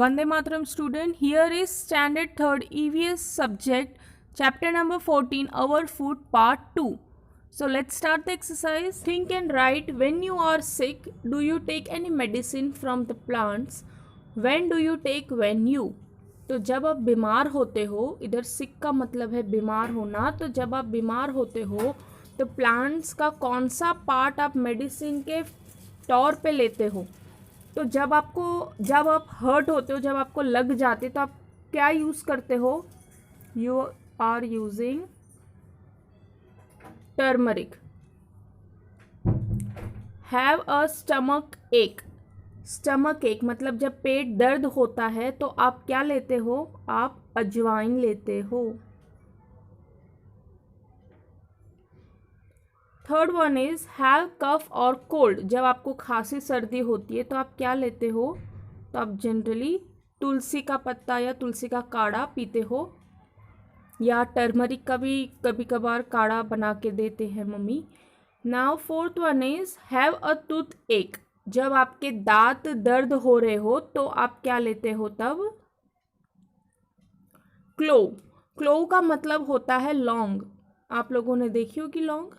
Vande Mataram student, here is standard 3rd EVS subject, chapter number 14, Our Food, part 2. So let's start the exercise. Think and write, when you are sick, do you take any medicine from the plants? When do you take when you? तो जब आप बीमार होते हो, इधर सिक का मतलब है बीमार होना, तो जब आप बीमार होते हो तो प्लांट्स का कौन सा पार्ट आप मेडिसिन के तौर पे लेते हो? तो जब आप हर्ट होते हो, जब आपको लग जाते तो आप क्या यूज़ करते हो? You are using turmeric. Have a stomach ache. Stomach ache मतलब जब पेट दर्द होता है तो आप क्या लेते हो? आप अजवाइन लेते हो. Third one is have cough और कोल्ड. जब आपको खांसी सर्दी होती है तो आप क्या लेते हो? तो आप जनरली तुलसी का पत्ता या तुलसी का काढ़ा पीते हो, या टर्मरिक का भी कभी कभार काढ़ा बना के देते हैं mummy. Now fourth one is have a tooth एक. जब आपके दांत दर्द हो रहे हो तो आप क्या लेते हो तब? क्लोव. क्लोव का मतलब होता है लौंग. आप लोगों ने देखी होगी लौंग.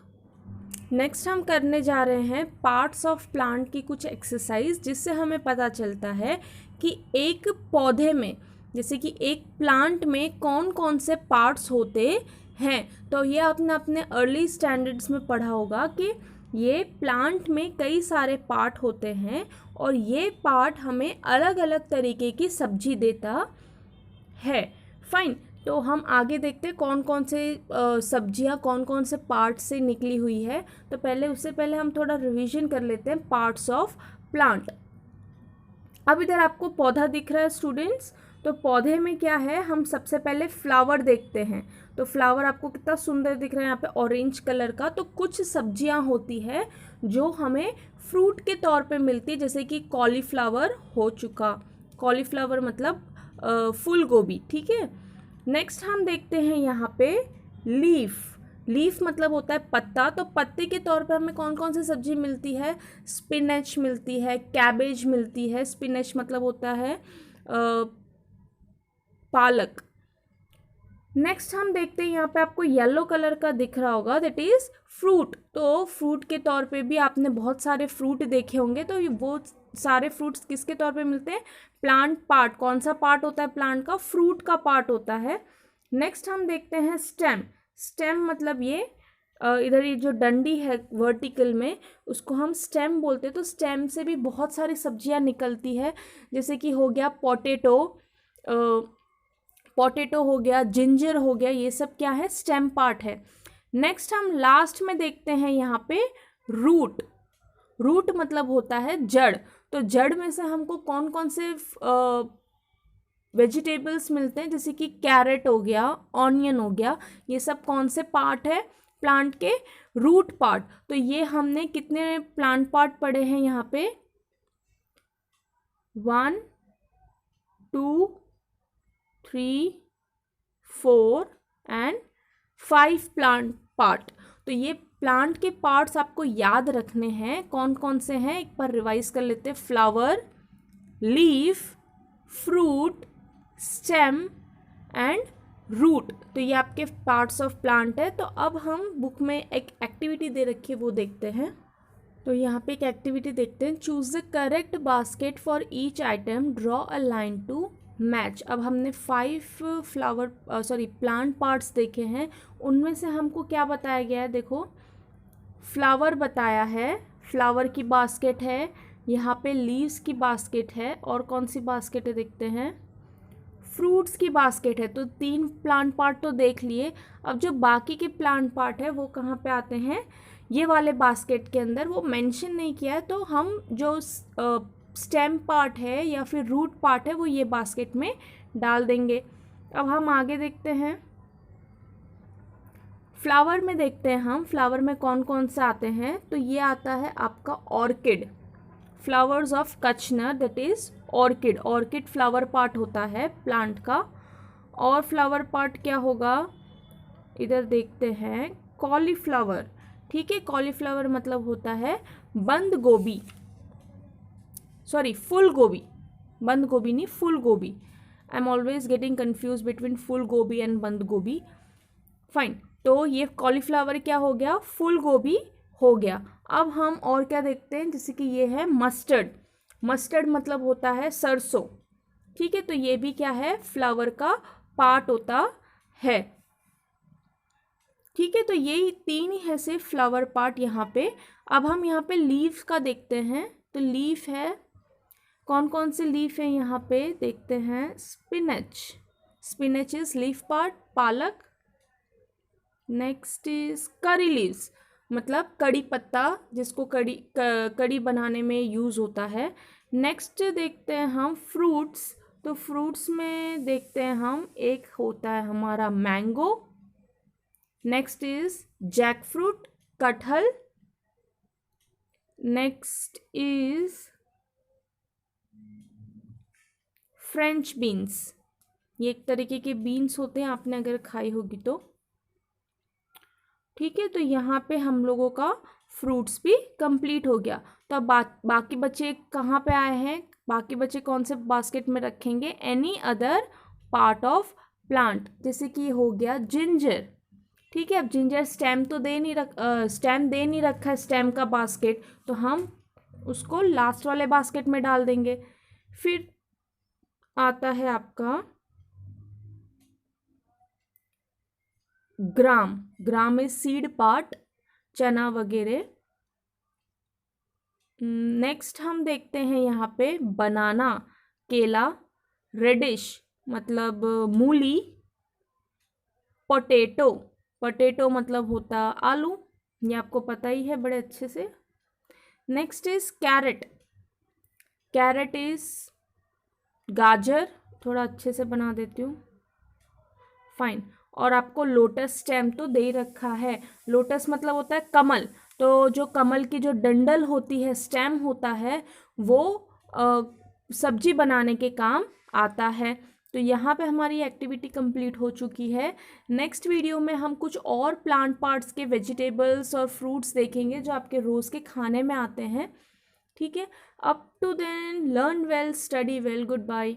नेक्स्ट हम करने जा रहे हैं पार्ट्स ऑफ प्लांट की कुछ एक्सरसाइज, जिससे हमें पता चलता है कि एक पौधे में, जैसे कि एक प्लांट में कौन कौन से पार्ट्स होते हैं. तो ये आपने अपने अर्ली स्टैंडर्ड्स में पढ़ा होगा कि ये प्लांट में कई सारे पार्ट होते हैं और ये पार्ट हमें अलग अलग तरीके की सब्जी देता है. फाइन. तो हम आगे देखते हैं कौन कौन से सब्जियां कौन कौन से पार्ट से निकली हुई है. तो उससे पहले हम थोड़ा रिवीजन कर लेते हैं पार्ट्स ऑफ प्लांट. अब इधर आपको पौधा दिख रहा है स्टूडेंट्स. तो पौधे में क्या है, हम सबसे पहले फ्लावर देखते हैं. तो फ्लावर आपको कितना सुंदर दिख रहा है यहाँ पे ऑरेंज कलर का. तो कुछ सब्जियां होती है जो हमें फ्रूट के तौर पे मिलती है, जैसे कि कॉलीफ्लावर हो चुका. कॉलीफ्लावर मतलब फूल गोभी. ठीक है. नेक्स्ट हम देखते हैं यहाँ पे लीफ. लीफ मतलब होता है पत्ता. तो पत्ते के तौर पे हमें कौन कौन सी सब्जी मिलती है? स्पिनच मिलती है, कैबेज मिलती है. स्पिनच मतलब होता है पालक. नेक्स्ट हम देखते हैं यहाँ पे आपको येलो कलर का दिख रहा होगा, दैट इज फ्रूट. तो फ्रूट के तौर पे भी आपने बहुत सारे फ्रूट देखे होंगे. तो ये बहुत सारे फ्रूट्स किसके तौर पे मिलते हैं? Plant part. कौन सा पार्ट होता है प्लांट का? फ्रूट का पार्ट होता है. नेक्स्ट हम देखते हैं स्टेम. स्टेम मतलब ये इधर ये जो डंडी है वर्टिकल में, उसको हम स्टेम बोलते हैं. तो स्टेम से भी बहुत सारी सब्जियां निकलती है, जैसे कि हो गया पोटैटो, पोटैटो हो गया, जिंजर हो गया. ये सब क्या है? स्टेम पार्ट है. नेक्स्ट हम लास्ट में देखते हैं यहाँ पे रूट. रूट मतलब होता है जड़. तो जड़ में से हमको कौन कौन से वेजिटेबल्स मिलते हैं? जैसे कि कैरेट हो गया, ऑनियन हो गया. ये सब कौन से पार्ट है प्लांट के? Root part. तो ये हमने कितने प्लांट पार्ट पढ़े हैं यहाँ पे? 1 2 3 4 एंड 5 प्लांट पार्ट. तो ये प्लांट के पार्ट्स आपको याद रखने हैं. कौन कौन से हैं एक बार रिवाइज कर लेते हैं. Flower, leaf, fruit, stem and root. तो ये आपके पार्ट्स ऑफ प्लांट है. तो अब हम बुक में एक एक्टिविटी दे रखी है, वो देखते हैं. तो यहाँ पे एक एक्टिविटी देखते हैं. Choose the correct basket for each item, draw a line to match. अब हमने 5 प्लांट पार्ट्स देखे हैं. उनमें से हमको क्या बताया गया है? देखो, फ्लावर बताया है, फ्लावर की बास्केट है. यहाँ पे लीव्स की बास्केट है. और कौन सी बास्केट है देखते हैं? फ्रूट्स की बास्केट है. तो 3 प्लांट पार्ट तो देख लिए. अब जो बाकी के प्लांट पार्ट है वो कहाँ पे आते हैं? ये वाले बास्केट के अंदर. वो मेंशन नहीं किया है, तो हम जो स्टेम पार्ट है या फिर रूट पार्ट है वो ये बास्केट में डाल देंगे. अब हम आगे देखते हैं. फ्लावर में देखते हैं हम, फ्लावर में कौन कौन से आते हैं. तो ये आता है आपका orchid. Flowers of kachnar, that is orchid. Orchid flower part होता है प्लांट का. और फ्लावर पार्ट क्या होगा? इधर देखते हैं कॉलीफ्लावर. ठीक है. कॉलीफ्लावर मतलब होता है बंद गोभी, फूल गोभी. बंद गोभी नहीं, फुल गोभी। I am always getting confuse between full गोभी एंड बंद गोभी। फाइन, तो ये कॉलीफ्लावर क्या हो गया, फुल गोभी हो गया। अब हम और क्या देखते हैं, जैसे कि ये है मस्टर्ड। मस्टर्ड मतलब होता है सरसों, ठीक है, तो ये भी क्या है, फ्लावर का पार्ट होता है, ठीक है। तो यही तीन ही है सिर्फ फ्लावर पार्ट यहाँ पे। अब हम यहाँ पे लीफ का देखते हैं, तो लीफ है, कौन कौन से लीफ है यहाँ पे देखते हैं। Spinach, spinach is leaf part, पालक। नेक्स्ट इज करी लीव्स, मतलब कड़ी पत्ता, जिसको कड़ी बनाने में यूज़ होता है। नेक्स्ट देखते हैं हम फ्रूट्स, तो फ्रूट्स में देखते हैं हम, एक होता है हमारा mango. Next is jackfruit, कटहल। नेक्स्ट इज फ्रेंच बीन्स, ये एक तरीके के बीन्स होते हैं, आपने अगर खाई होगी तो, ठीक है। तो यहाँ पे हम लोगों का फ्रूट्स भी कंप्लीट हो गया। तो अब बाकी बच्चे कहाँ पे आए हैं, बाकी बच्चे कौन से बास्केट में रखेंगे, any other part of plant, जैसे कि हो गया जिंजर, ठीक है। अब जिंजर स्टेम तो स्टेम दे नहीं रखा है, स्टेम का बास्केट, तो हम उसको लास्ट वाले बास्केट में डाल देंगे। फिर आता है आपका ग्राम, ग्राम इज सीड पार्ट, चना वगैरह। नेक्स्ट हम देखते हैं यहाँ पे बनाना, केला। रेडिश मतलब मूली। पोटैटो, पोटैटो मतलब होता आलू, ये आपको पता ही है बड़े अच्छे से। Next is carrot, carrot is गाजर, थोड़ा अच्छे से बना देती हूँ, फाइन। और आपको लोटस स्टेम तो दे रखा है, लोटस मतलब होता है कमल, तो जो कमल की जो डंडल होती है, स्टेम होता है, वो सब्जी बनाने के काम आता है। तो यहाँ पे हमारी एक्टिविटी कंप्लीट हो चुकी है। नेक्स्ट वीडियो में हम कुछ और प्लांट पार्ट्स के वेजिटेबल्स और फ्रूट्स देखेंगे जो आपके रोज़ के खाने में आते हैं, ठीक है। Up to then learn well, study well, good bye.